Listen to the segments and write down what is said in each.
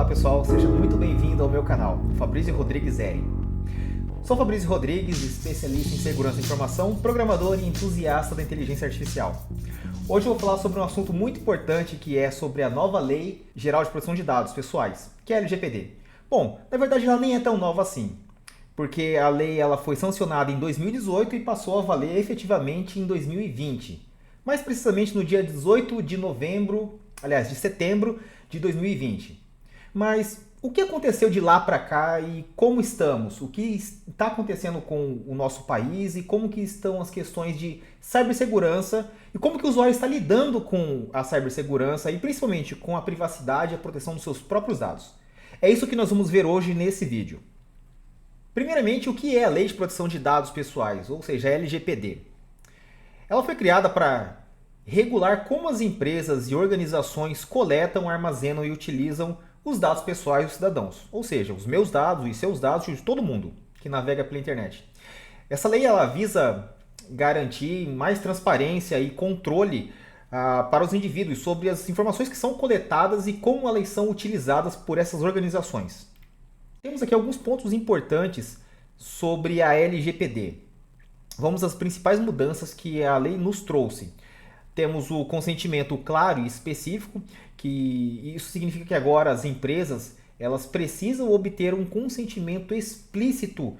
Olá pessoal, seja muito bem-vindo ao meu canal, Fabrício Rodrigues R. Sou Fabrício Rodrigues, especialista em segurança da informação, programador e entusiasta da inteligência artificial. Hoje eu vou falar sobre um assunto muito importante que é sobre a nova Lei Geral de Proteção de Dados Pessoais, que é a LGPD. Bom, na verdade ela nem é tão nova assim, porque a lei ela foi sancionada em 2018 e passou a valer efetivamente em 2020. Mais precisamente no dia 18 de setembro de 2020. Mas o que aconteceu de lá para cá e como estamos? O que está acontecendo com o nosso país e como que estão as questões de cibersegurança e como que o usuário está lidando com a cibersegurança e principalmente com a privacidade e a proteção dos seus próprios dados? É isso que nós vamos ver hoje nesse vídeo. Primeiramente, o que é a Lei de Proteção de Dados Pessoais, ou seja, a LGPD? Ela foi criada para regular como as empresas e organizações coletam, armazenam e utilizam os dados pessoais dos cidadãos, ou seja, os meus dados e seus dados de todo mundo que navega pela internet. Essa lei ela visa garantir mais transparência e controle para os indivíduos sobre as informações que são coletadas e como elas são utilizadas por essas organizações. Temos aqui alguns pontos importantes sobre a LGPD. Vamos às principais mudanças que a lei nos trouxe. Temos o consentimento claro e específico, que isso significa que agora as empresas elas precisam obter um consentimento explícito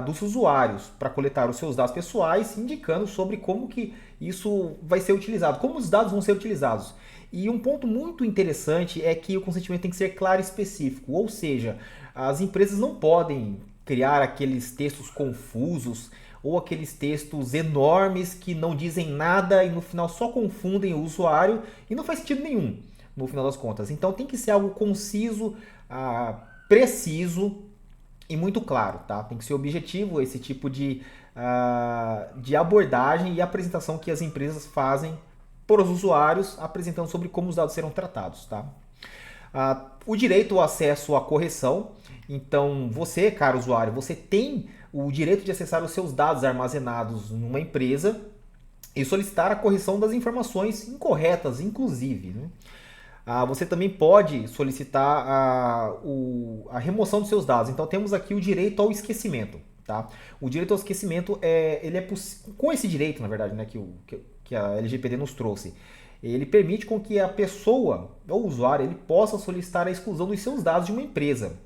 dos usuários para coletar os seus dados pessoais, indicando sobre como que isso vai ser utilizado, como os dados vão ser utilizados. E um ponto muito interessante é que o consentimento tem que ser claro e específico, ou seja, as empresas não podem criar aqueles textos confusos ou aqueles textos enormes que não dizem nada e no final só confundem o usuário e não faz sentido nenhum no final das contas. Então tem que ser algo conciso, preciso e muito claro, tá? Tem que ser objetivo esse tipo de abordagem e apresentação que as empresas fazem para os usuários, apresentando sobre como os dados serão tratados, tá? O direito ao acesso à correção. Então você, caro usuário, você tem o direito de acessar os seus dados armazenados numa empresa e solicitar a correção das informações incorretas, inclusive, né? Você também pode solicitar a remoção dos seus dados. Então temos aqui o direito ao esquecimento. Tá? O direito ao esquecimento com esse direito, na verdade, né, que a LGPD nos trouxe. Ele permite com que a pessoa, ou o usuário, ele possa solicitar a exclusão dos seus dados de uma empresa,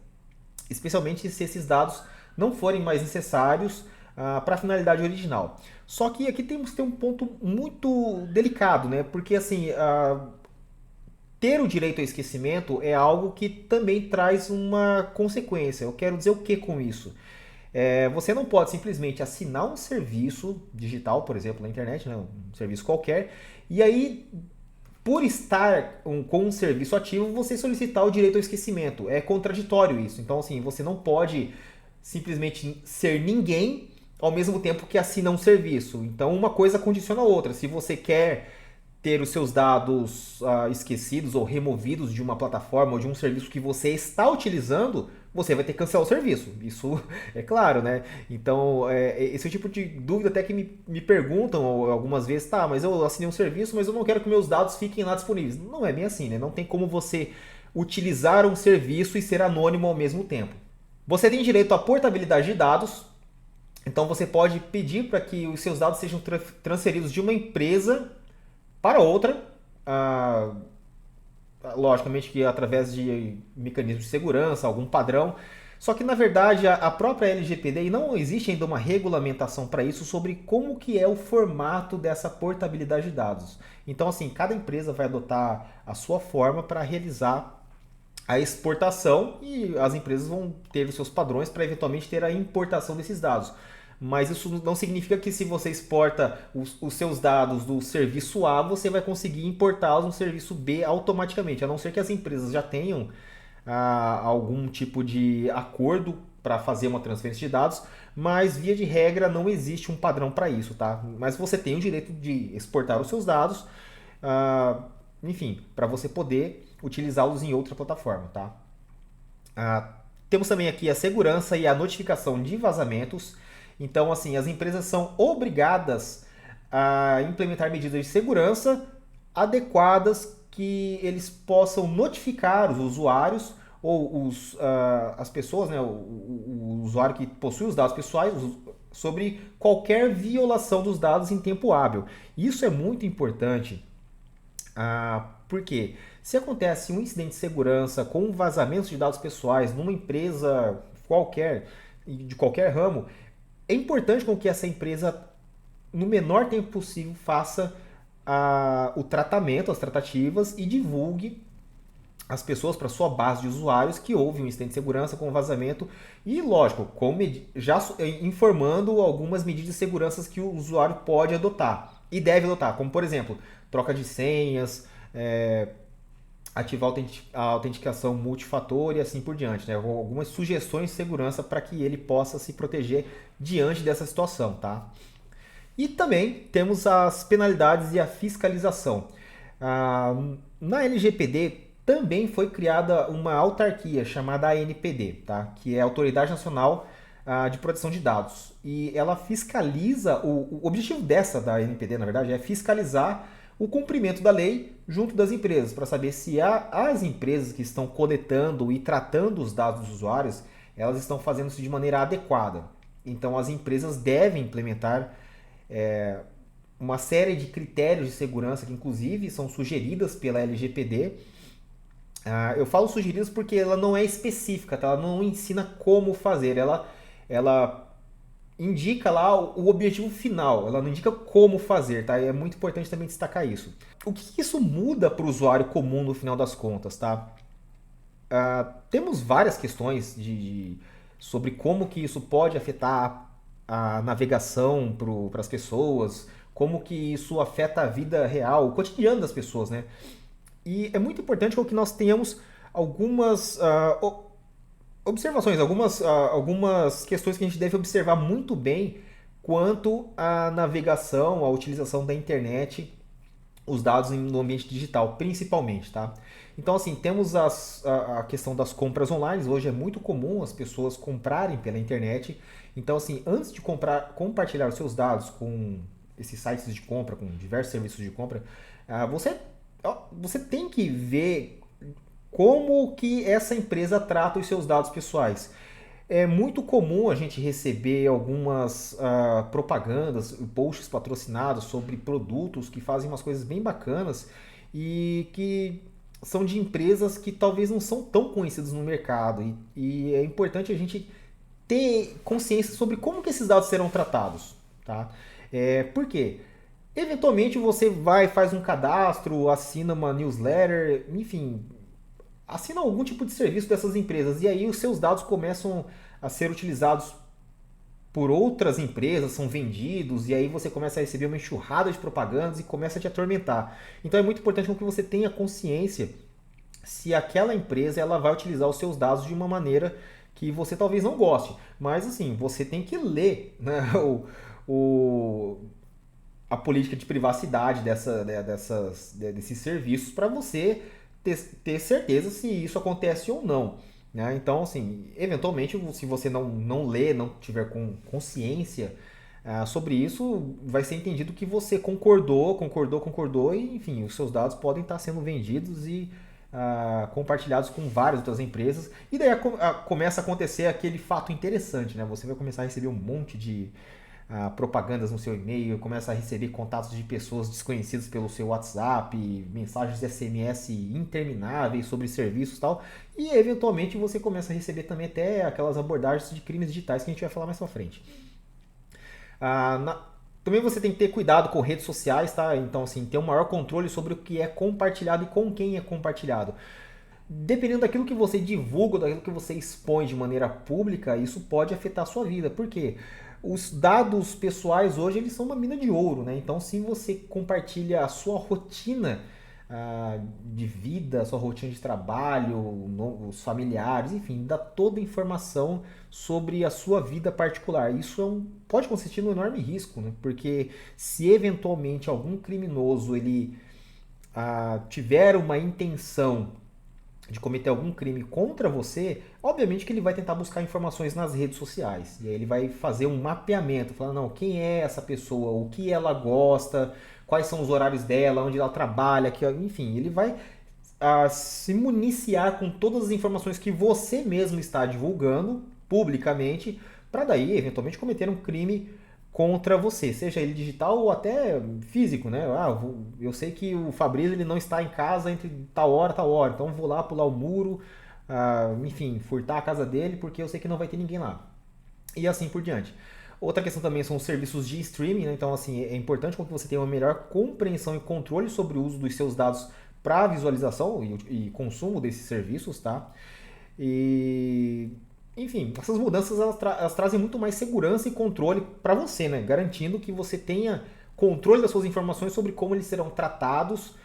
especialmente se esses dados não forem mais necessários para a finalidade original. Só que aqui temos que ter um ponto muito delicado, né? Porque assim, ter o direito ao esquecimento é algo que também traz uma consequência. Eu quero dizer o que com isso? Você não pode simplesmente assinar um serviço digital, por exemplo, na internet, né? Um serviço qualquer, e aí, por estar com um serviço ativo, você solicitar o direito ao esquecimento. É contraditório isso. Então, assim, você não pode simplesmente ser ninguém ao mesmo tempo que assina um serviço. Então, uma coisa condiciona a outra. Se você quer ter os seus dados esquecidos ou removidos de uma plataforma ou de um serviço que você está utilizando, você vai ter que cancelar o serviço. Isso é claro, né? Então, esse é o tipo de dúvida até que me perguntam algumas vezes, tá, mas eu assinei um serviço, mas eu não quero que meus dados fiquem lá disponíveis. Não é bem assim, né? Não tem como você utilizar um serviço e ser anônimo ao mesmo tempo. Você tem direito à portabilidade de dados, então você pode pedir para que os seus dados sejam transferidos de uma empresa para outra, logicamente que através de mecanismos de segurança, algum padrão. Só que na verdade a própria LGPD, e não existe ainda uma regulamentação para isso sobre como que é o formato dessa portabilidade de dados. Então assim, cada empresa vai adotar a sua forma para realizar a exportação e as empresas vão ter os seus padrões para eventualmente ter a importação desses dados. Mas isso não significa que se você exporta os seus dados do serviço A, você vai conseguir importá-los no serviço B automaticamente, a não ser que as empresas já tenham algum tipo de acordo para fazer uma transferência de dados, mas via de regra não existe um padrão para isso, tá? Mas você tem o direito de exportar os seus dados, enfim, para você poder utilizá-los em outra plataforma, tá? Temos também aqui a segurança e a notificação de vazamentos. Então, assim, as empresas são obrigadas a implementar medidas de segurança adequadas que eles possam notificar os usuários ou as pessoas, né, o usuário que possui os dados pessoais, sobre qualquer violação dos dados em tempo hábil. Isso é muito importante, porque se acontece um incidente de segurança com vazamento de dados pessoais numa empresa qualquer, de qualquer ramo, é importante com que essa empresa, no menor tempo possível, faça o tratamento, as tratativas e divulgue as pessoas para sua base de usuários que houve um incidente de segurança com vazamento e, lógico, já informando algumas medidas de segurança que o usuário pode adotar e deve adotar, como, por exemplo, troca de senhas, ativar a autenticação multifator e assim por diante, né? Algumas sugestões de segurança para que ele possa se proteger diante dessa situação, tá? E também temos as penalidades e a fiscalização. Na LGPD também foi criada uma autarquia chamada ANPD, tá? Que é a Autoridade Nacional de Proteção de Dados. E ela fiscaliza, o objetivo da ANPD, na verdade, é fiscalizar o cumprimento da lei junto das empresas, para saber se as empresas que estão coletando e tratando os dados dos usuários, elas estão fazendo isso de maneira adequada. Então as empresas devem implementar uma série de critérios de segurança que inclusive são sugeridas pela LGPD. Eu falo sugeridas porque ela não é específica, tá? Ela não ensina como fazer, ela indica lá o objetivo final, ela não indica como fazer, tá? E é muito importante também destacar isso. O que isso muda para o usuário comum no final das contas, tá? Temos várias questões sobre como que isso pode afetar a navegação para as pessoas, como que isso afeta a vida real, o cotidiano das pessoas, né? E é muito importante que nós tenhamos algumas observações, algumas questões que a gente deve observar muito bem quanto à navegação, à utilização da internet, os dados no ambiente digital, principalmente, tá? Então, assim, temos a questão das compras online. Hoje é muito comum as pessoas comprarem pela internet. Então, assim, antes de compartilhar os seus dados com esses sites de compra, com diversos serviços de compra, você tem que ver como que essa empresa trata os seus dados pessoais. É muito comum a gente receber algumas propagandas, posts patrocinados sobre produtos que fazem umas coisas bem bacanas e que são de empresas que talvez não são tão conhecidas no mercado. E é importante a gente ter consciência sobre como que esses dados serão tratados, tá? Por quê? Eventualmente você faz um cadastro, assina uma newsletter, enfim, assina algum tipo de serviço dessas empresas e aí os seus dados começam a ser utilizados por outras empresas, são vendidos e aí você começa a receber uma enxurrada de propagandas e começa a te atormentar. Então é muito importante que você tenha consciência se aquela empresa ela vai utilizar os seus dados de uma maneira que você talvez não goste. Mas assim, você tem que ler, né, a política de privacidade desses serviços para você ter certeza se isso acontece ou não, né? Então, assim, eventualmente, se você não ler, não tiver com consciência sobre isso, vai ser entendido que você concordou e, enfim, os seus dados podem estar sendo vendidos e compartilhados com várias outras empresas. E daí começa a acontecer aquele fato interessante, né? Você vai começar a receber um monte de propagandas no seu e-mail, começa a receber contatos de pessoas desconhecidas pelo seu WhatsApp, mensagens de SMS intermináveis sobre serviços e tal, e eventualmente você começa a receber também até aquelas abordagens de crimes digitais que a gente vai falar mais pra frente. Também você tem que ter cuidado com redes sociais, tá? Então, assim, ter um maior controle sobre o que é compartilhado e com quem é compartilhado. Dependendo daquilo que você divulga, daquilo que você expõe de maneira pública, isso pode afetar a sua vida. Por quê? Os dados pessoais hoje eles são uma mina de ouro, né? Então, se você compartilha a sua rotina de vida, a sua rotina de trabalho, os familiares, enfim, dá toda a informação sobre a sua vida particular. Isso pode consistir num enorme risco, né? Porque se eventualmente algum criminoso ele tiver uma intenção de cometer algum crime contra você, obviamente que ele vai tentar buscar informações nas redes sociais. E aí ele vai fazer um mapeamento, falando, não, quem é essa pessoa, o que ela gosta, quais são os horários dela, onde ela trabalha, enfim, ele vai se municiar com todas as informações que você mesmo está divulgando publicamente, para daí, eventualmente, cometer um crime contra você, seja ele digital ou até físico, né? Eu sei que o Fabrício ele não está em casa entre tal hora, então vou lá pular o muro, enfim, furtar a casa dele porque eu sei que não vai ter ninguém lá. E assim por diante. Outra questão também são os serviços de streaming, né? Então assim, é importante que você tenha uma melhor compreensão e controle sobre o uso dos seus dados para visualização e consumo desses serviços, tá? E enfim, essas mudanças elas trazem muito mais segurança e controle para você, né? Garantindo que você tenha controle das suas informações sobre como eles serão tratados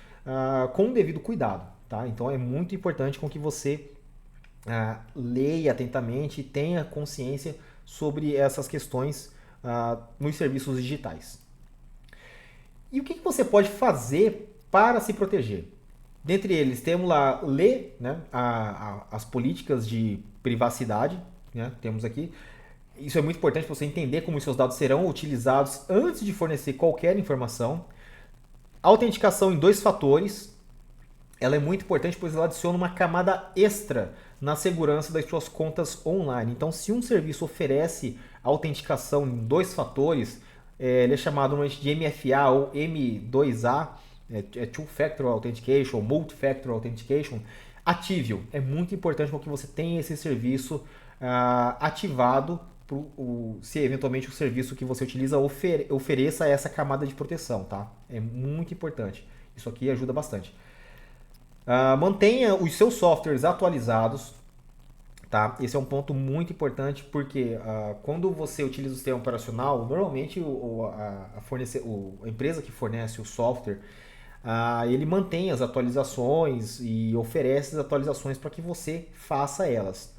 com o devido cuidado, tá? Então é muito importante com que você leia atentamente e tenha consciência sobre essas questões nos serviços digitais. E o que você pode fazer para se proteger? Dentre eles, temos lá ler, né, as políticas de privacidade, né, temos aqui. Isso é muito importante para você entender como os seus dados serão utilizados antes de fornecer qualquer informação. Autenticação em 2 fatores. Ela é muito importante, pois ela adiciona uma camada extra na segurança das suas contas online. Então, se um serviço oferece autenticação em 2 fatores, ele é chamado normalmente de MFA ou M2A, Two Factor Authentication, Multi-Factor Authentication, ative-o. É muito importante que você tenha esse serviço ativado se eventualmente o serviço que você utiliza ofereça essa camada de proteção, tá? É muito importante. Isso aqui ajuda bastante. Mantenha os seus softwares atualizados, tá? Esse é um ponto muito importante porque quando você utiliza o sistema operacional, normalmente a empresa que fornece o software, ele mantém as atualizações e oferece as atualizações para que você faça elas.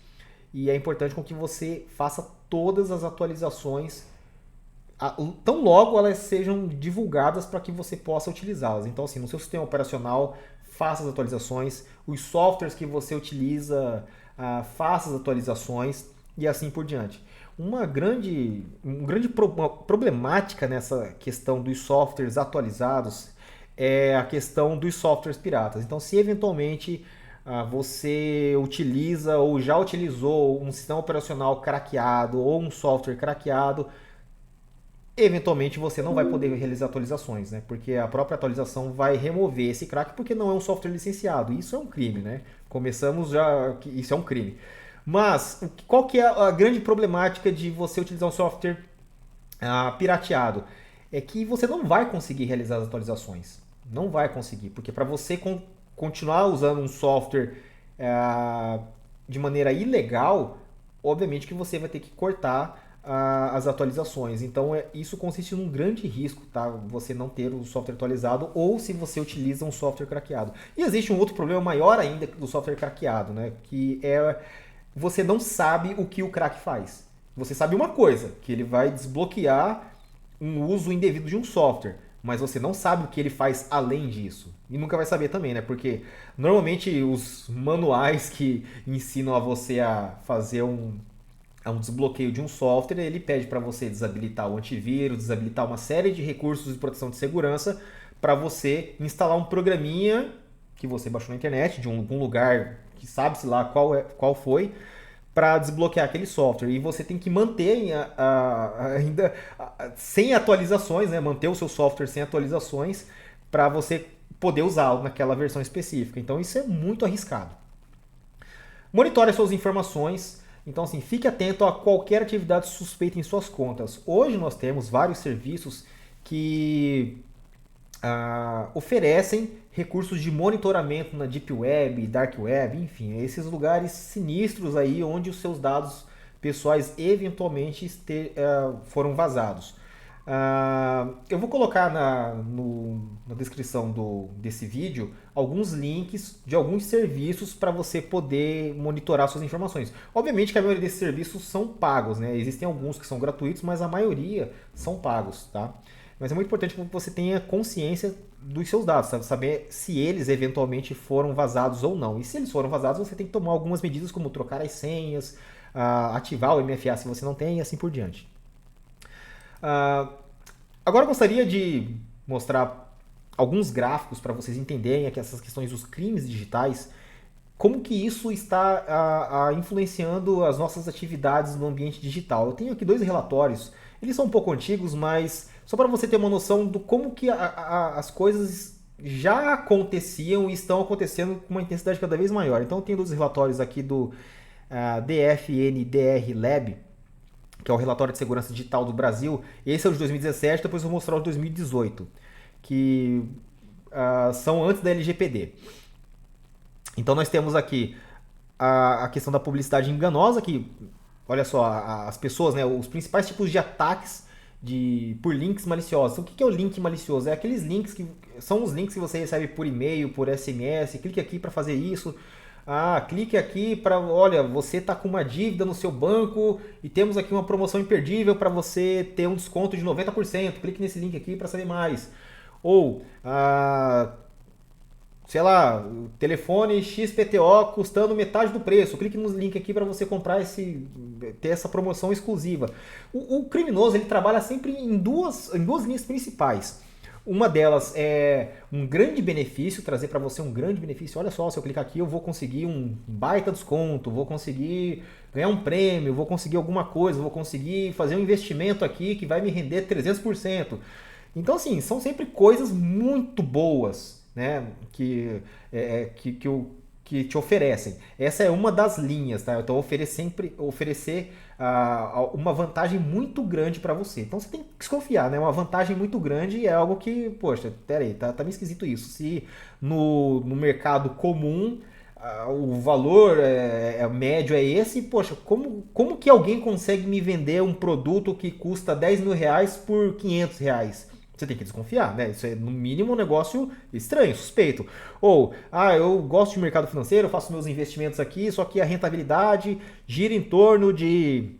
E é importante com que você faça todas as atualizações tão logo elas sejam divulgadas para que você possa utilizá-las. Então, assim, no seu sistema operacional, faça as atualizações, os softwares que você utiliza, faça as atualizações e assim por diante. Uma grande problemática nessa questão dos softwares atualizados é a questão dos softwares piratas. Então, se eventualmente você utiliza ou já utilizou um sistema operacional craqueado ou um software craqueado, eventualmente você não vai poder realizar atualizações, né? Porque a própria atualização vai remover esse crack porque não é um software licenciado. Isso é um crime, né? Começamos já que isso é um crime. Mas qual que é a grande problemática de você utilizar um software pirateado? É que você não vai conseguir realizar as atualizações. Não vai conseguir, porque para você continuar usando um software de maneira ilegal, obviamente que você vai ter que cortar as atualizações. Então isso consiste num grande risco, tá? Você não ter o software atualizado ou se você utiliza um software craqueado. E existe um outro problema maior ainda do software craqueado, né? Que é você não sabe o que o crack faz. Você sabe uma coisa, que ele vai desbloquear um uso indevido de um software, mas você não sabe o que ele faz além disso. E nunca vai saber também, né? Porque normalmente os manuais que ensinam a você a fazer um desbloqueio de um software, ele pede para você desabilitar o antivírus, desabilitar uma série de recursos de proteção de segurança para você instalar um programinha que você baixou na internet, de algum lugar que sabe-se lá qual foi, para desbloquear aquele software. E você tem que manter ainda sem atualizações, né? Manter o seu software sem atualizações para você poder usá-lo naquela versão específica. Então isso é muito arriscado. Monitore as suas informações. Então, assim, fique atento a qualquer atividade suspeita em suas contas. Hoje nós temos vários serviços que oferecem recursos de monitoramento na Deep Web, Dark Web, enfim, esses lugares sinistros aí onde os seus dados pessoais eventualmente foram vazados. Eu vou colocar na descrição desse vídeo alguns links de alguns serviços para você poder monitorar suas informações. Obviamente que a maioria desses serviços são pagos, né? Existem alguns que são gratuitos, mas a maioria são pagos, tá? Mas é muito importante que você tenha consciência dos seus dados, sabe? Saber se eles eventualmente foram vazados ou não. E se eles foram vazados, você tem que tomar algumas medidas como trocar as senhas, ativar o MFA se você não tem e assim por diante. Agora eu gostaria de mostrar alguns gráficos para vocês entenderem aqui essas questões dos crimes digitais, como que isso está influenciando as nossas atividades no ambiente digital. Eu tenho aqui 2 relatórios, eles são um pouco antigos, mas só para você ter uma noção do como que as coisas já aconteciam e estão acontecendo com uma intensidade cada vez maior. Então eu tenho 2 relatórios aqui do DFNDR Lab, que é o relatório de segurança digital do Brasil. Esse é o de 2017, depois eu vou mostrar o de 2018, que são antes da LGPD. Então nós temos aqui a questão da publicidade enganosa, que, olha só, as pessoas, né, os principais tipos de ataques por links maliciosos. O que é o link malicioso? É aqueles links que são os links que você recebe por e-mail, por SMS, clique aqui para fazer isso. Clique aqui para, olha, você está com uma dívida no seu banco e temos aqui uma promoção imperdível para você ter um desconto de 90%. Clique nesse link aqui para saber mais. Ou, sei lá, telefone XPTO custando metade do preço. Clique no link aqui para você comprar ter essa promoção exclusiva. O criminoso, ele trabalha sempre em duas linhas principais. Uma delas é um grande benefício, trazer para você um grande benefício. Olha só, se eu clicar aqui eu vou conseguir um baita desconto, vou conseguir ganhar um prêmio, vou conseguir alguma coisa, vou conseguir fazer um investimento aqui que vai me render 300%. Então, assim, são sempre coisas muito boas, né, que te oferecem. Essa é uma das linhas, tá? Então, oferecer uma vantagem muito grande para você. Então, você tem que desconfiar, né? Uma vantagem muito grande é algo que, poxa, peraí, tá meio esquisito isso. Se no mercado comum o valor médio é esse, poxa, como que alguém consegue me vender um produto que custa 10 mil reais por 500 reais? Você tem que desconfiar, né? Isso é, no mínimo, um negócio estranho, suspeito. Ou, eu gosto de mercado financeiro, eu faço meus investimentos aqui, só que a rentabilidade gira em torno de...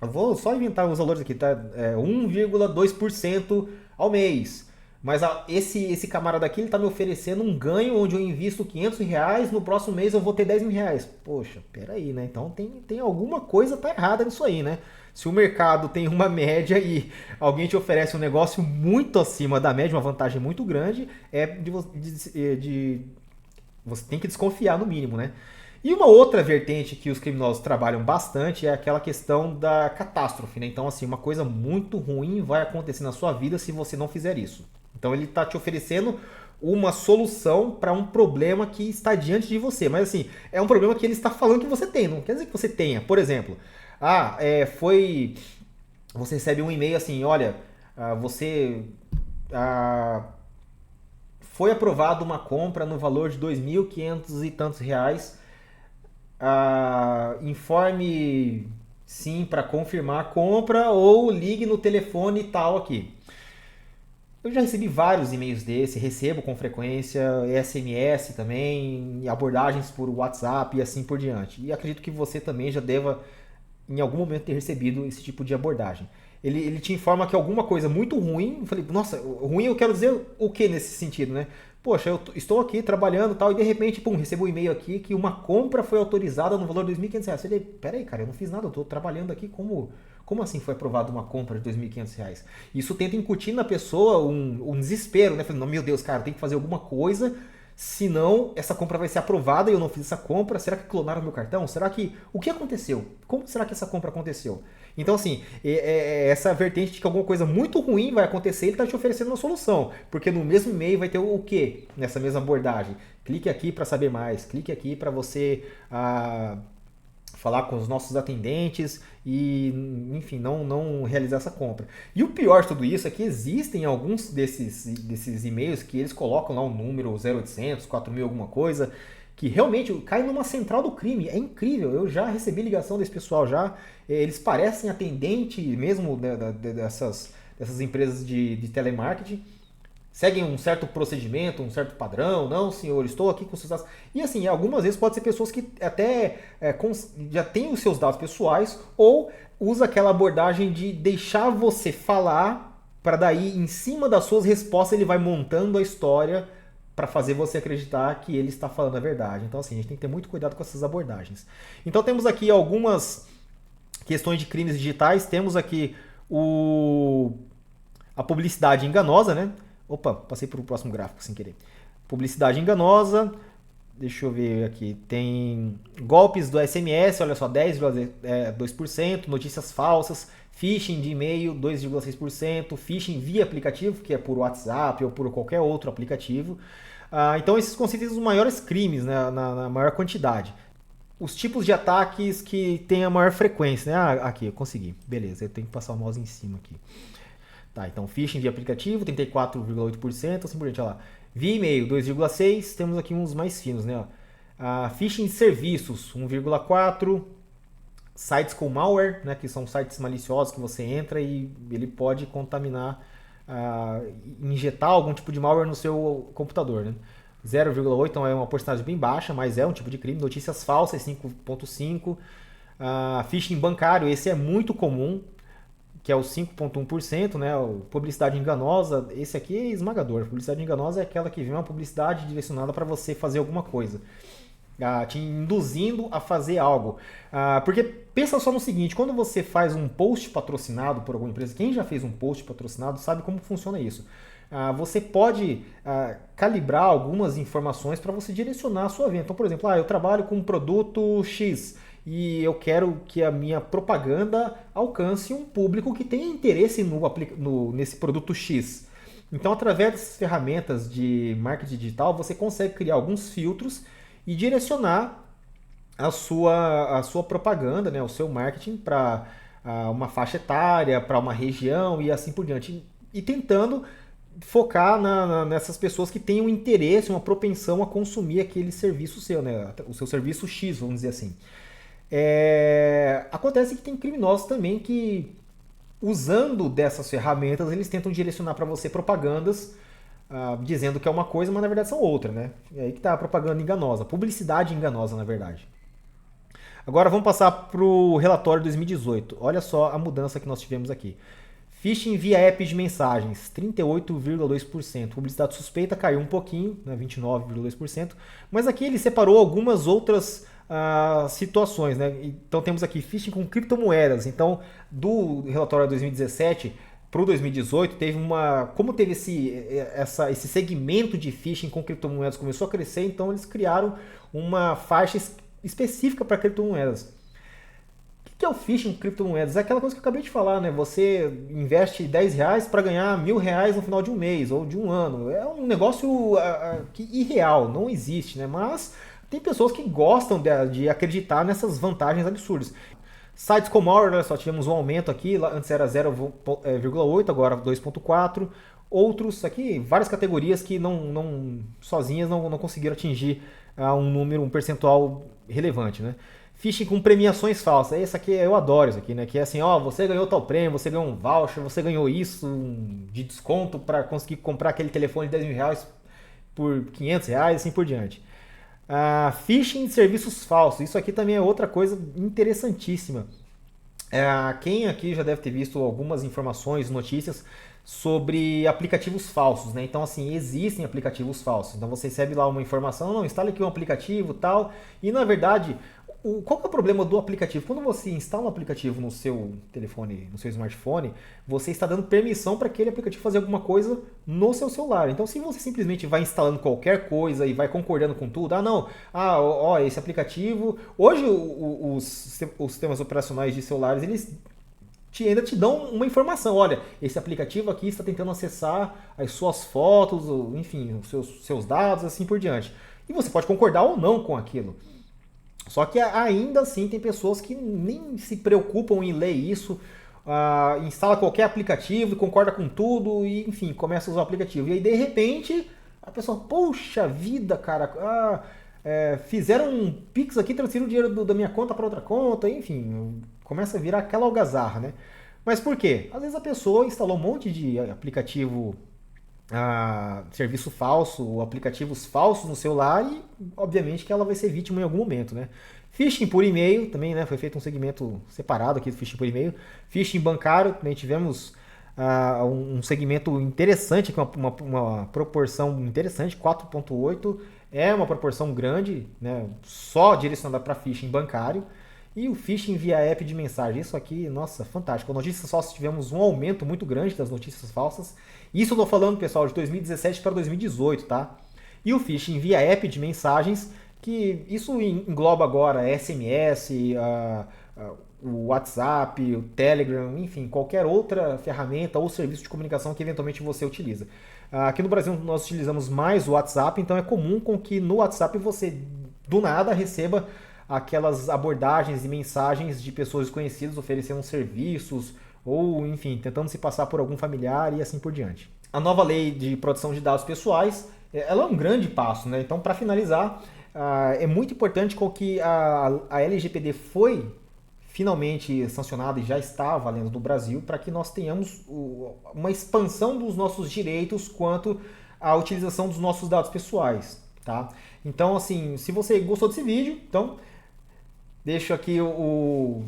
Eu vou só inventar os valores aqui, tá? 1,2% ao mês. Mas esse camarada aqui, ele tá me oferecendo um ganho onde eu invisto 500 reais, no próximo mês eu vou ter 10 mil reais. Poxa, peraí, né? Então tem alguma coisa tá errada nisso aí, né? Se o mercado tem uma média e alguém te oferece um negócio muito acima da média, uma vantagem muito grande, você tem que desconfiar no mínimo, né? E uma outra vertente que os criminosos trabalham bastante é aquela questão da catástrofe, né? Então, assim, uma coisa muito ruim vai acontecer na sua vida se você não fizer isso. Então, ele está te oferecendo uma solução para um problema que está diante de você. Mas, assim, é um problema que ele está falando que você tem, não quer dizer que você tenha. Por exemplo, você recebe um e-mail assim, olha, você foi aprovado uma compra no valor de 2.500 e tantos reais. Informe sim para confirmar a compra ou ligue no telefone tal aqui. Eu já recebi vários e-mails desse, recebo com frequência, SMS também, abordagens por WhatsApp e assim por diante. E acredito que você também já deva em algum momento ter recebido esse tipo de abordagem. Ele te informa que alguma coisa muito ruim, eu falei, nossa, ruim eu quero dizer o que nesse sentido, né? Poxa, eu estou aqui trabalhando e tal, e de repente, recebo um e-mail aqui que uma compra foi autorizada no valor de R$2.500. Eu falei, peraí, cara, eu não fiz nada, eu estou trabalhando aqui, como assim foi aprovada uma compra de R$2.500? Isso tenta incutir na pessoa um desespero, né? Falei, meu Deus, cara, tem que fazer alguma coisa, senão essa compra vai ser aprovada e eu não fiz essa compra. Será que clonaram meu cartão? O que aconteceu? Como será que essa compra aconteceu? Então, assim, essa vertente de que alguma coisa muito ruim vai acontecer, ele está te oferecendo uma solução. Porque no mesmo e-mail vai ter o quê nessa mesma abordagem? Clique aqui para saber mais. Clique aqui para você falar com os nossos atendentes e, enfim, não realizar essa compra. E o pior de tudo isso é que existem alguns desses e-mails que eles colocam lá um número 0800, 4000 alguma coisa, que realmente cai numa central do crime. É incrível, eu já recebi ligação desse pessoal já. Eles parecem atendente mesmo dessas empresas de telemarketing. Seguem um certo procedimento, um certo padrão. Não, senhor, estou aqui com seus dados. E assim, algumas vezes pode ser pessoas que até já têm os seus dados pessoais ou usa aquela abordagem de deixar você falar para daí, em cima das suas respostas, ele vai montando a história para fazer você acreditar que ele está falando a verdade. Então, assim, a gente tem que ter muito cuidado com essas abordagens. Então, temos aqui algumas questões de crimes digitais. Temos aqui a publicidade enganosa, né? Opa, passei para o próximo gráfico sem querer. Publicidade enganosa. Deixa eu ver aqui. Tem golpes do SMS, olha só, 10,2%. Notícias falsas. Phishing de e-mail, 2,6%. Phishing via aplicativo, que é por WhatsApp ou por qualquer outro aplicativo. Então esses constituem os maiores crimes, né, na maior quantidade. Os tipos de ataques que têm a maior frequência, né? Aqui, eu consegui. Beleza, eu tenho que passar o mouse em cima aqui. Tá, então phishing via aplicativo, 34,8%, assim por diante, olha lá. Via e-mail, 2,6%, temos aqui uns mais finos, né? Phishing de serviços, 1,4%. Sites com malware, né, que são sites maliciosos que você entra e ele pode contaminar, injetar algum tipo de malware no seu computador, né? 0,8, então é uma porcentagem bem baixa, mas é um tipo de crime. Notícias falsas, 5,5%. Phishing bancário, esse é muito comum, que é o 5,1%, né? Publicidade enganosa, esse aqui é esmagador. Publicidade enganosa é aquela que vem uma publicidade direcionada para você fazer alguma coisa, te induzindo a fazer algo. Porque pensa só no seguinte, quando você faz um post patrocinado por alguma empresa, quem já fez um post patrocinado sabe como funciona isso. Você pode calibrar algumas informações para você direcionar a sua venda. Então, por exemplo, eu trabalho com um produto X e eu quero que a minha propaganda alcance um público que tenha interesse nesse produto X. Então, através dessas ferramentas de marketing digital, você consegue criar alguns filtros e direcionar a sua propaganda, né, o seu marketing para uma faixa etária, para uma região e assim por diante. E tentando focar nessas pessoas que têm um interesse, uma propensão a consumir aquele serviço seu, né, o seu serviço X, vamos dizer assim. Acontece que tem criminosos também que, usando dessas ferramentas, eles tentam direcionar para você propagandas dizendo que é uma coisa, mas na verdade são outra, né? É aí que está a propaganda enganosa, publicidade enganosa, na verdade. Agora vamos passar para o relatório 2018. Olha só a mudança que nós tivemos aqui. Phishing via apps de mensagens, 38,2%. Publicidade suspeita caiu um pouquinho, né, 29,2%. Mas aqui ele separou algumas outras situações, né? Então temos aqui phishing com criptomoedas. Então, do relatório 2017 para o 2018, como teve esse segmento de phishing com criptomoedas começou a crescer, então eles criaram uma faixa específica para criptomoedas. O que é o phishing com criptomoedas? É aquela coisa que eu acabei de falar, né? Você investe R$10 para ganhar R$1.000 no final de um mês ou de um ano. É um negócio irreal, não existe, né? Mas tem pessoas que gostam de acreditar nessas vantagens absurdas. Sites com malware, olha só, tivemos um aumento aqui, antes era 0,8, agora 2,4. Outros aqui, várias categorias que sozinhas não conseguiram atingir um percentual relevante, né? Phishing com premiações falsas, esse aqui eu adoro isso aqui, né? Que é assim, você ganhou tal prêmio, você ganhou um voucher, você ganhou isso de desconto para conseguir comprar aquele telefone de R$10.000 por R$500, assim por diante. Phishing de serviços falsos, isso aqui também é outra coisa interessantíssima. Quem aqui já deve ter visto algumas informações, notícias sobre aplicativos falsos, né? Então, assim, existem aplicativos falsos. Então, você recebe lá uma informação, não, instale aqui um aplicativo tal, e na verdade, qual que é o problema do aplicativo? Quando você instala um aplicativo no seu telefone, no seu smartphone, você está dando permissão para aquele aplicativo fazer alguma coisa no seu celular. Então, se você simplesmente vai instalando qualquer coisa e vai concordando com tudo, esse aplicativo... Hoje, os sistemas operacionais de celulares, eles ainda te dão uma informação. Olha, esse aplicativo aqui está tentando acessar as suas fotos, enfim, os seus dados, assim por diante. E você pode concordar ou não com aquilo. Só que ainda assim tem pessoas que nem se preocupam em ler isso, instala qualquer aplicativo e concorda com tudo e, enfim, começa a usar o aplicativo. E aí, de repente, a pessoa, poxa vida, cara, fizeram um Pix aqui, transferiram o dinheiro da minha conta para outra conta, enfim, começa a virar aquela algazarra, né? Mas por quê? Às vezes a pessoa instalou um monte de aplicativo, serviço falso, aplicativos falsos no celular e, obviamente, que ela vai ser vítima em algum momento, né? Phishing por e-mail também, né? Foi feito um segmento separado aqui do phishing por e-mail. Phishing bancário, também tivemos um segmento interessante, com uma proporção interessante, 4,8%. É uma proporção grande, né? Só direcionada para phishing bancário. E o phishing via app de mensagem, isso aqui, nossa, fantástico. Notícias falsas, tivemos um aumento muito grande das notícias falsas. Isso eu tô falando, pessoal, de 2017 para 2018, tá? E o phishing via app de mensagens, que isso engloba agora SMS, o WhatsApp, o Telegram, enfim, qualquer outra ferramenta ou serviço de comunicação que eventualmente você utiliza. Aqui no Brasil nós utilizamos mais o WhatsApp, então é comum com que no WhatsApp você do nada receba aquelas abordagens e mensagens de pessoas desconhecidas oferecendo serviços ou, enfim, tentando se passar por algum familiar e assim por diante. A nova lei de proteção de dados pessoais, ela é um grande passo, né? Então, para finalizar, é muito importante com que a LGPD foi finalmente sancionada e já está valendo no Brasil, para que nós tenhamos uma expansão dos nossos direitos quanto à utilização dos nossos dados pessoais, tá? Então, assim, se você gostou desse vídeo, então deixo aqui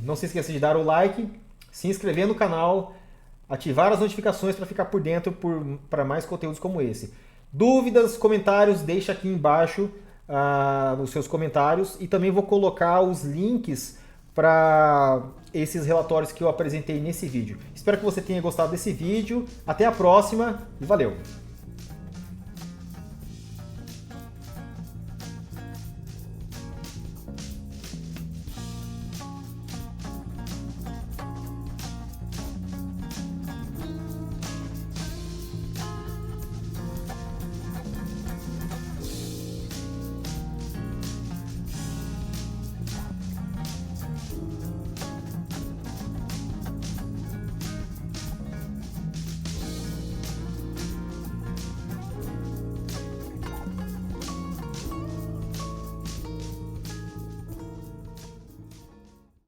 não se esqueça de dar o like, se inscrever no canal, ativar as notificações para ficar por dentro para mais conteúdos como esse. Dúvidas, comentários, deixa aqui embaixo os seus comentários e também vou colocar os links para esses relatórios que eu apresentei nesse vídeo. Espero que você tenha gostado desse vídeo. Até a próxima e valeu!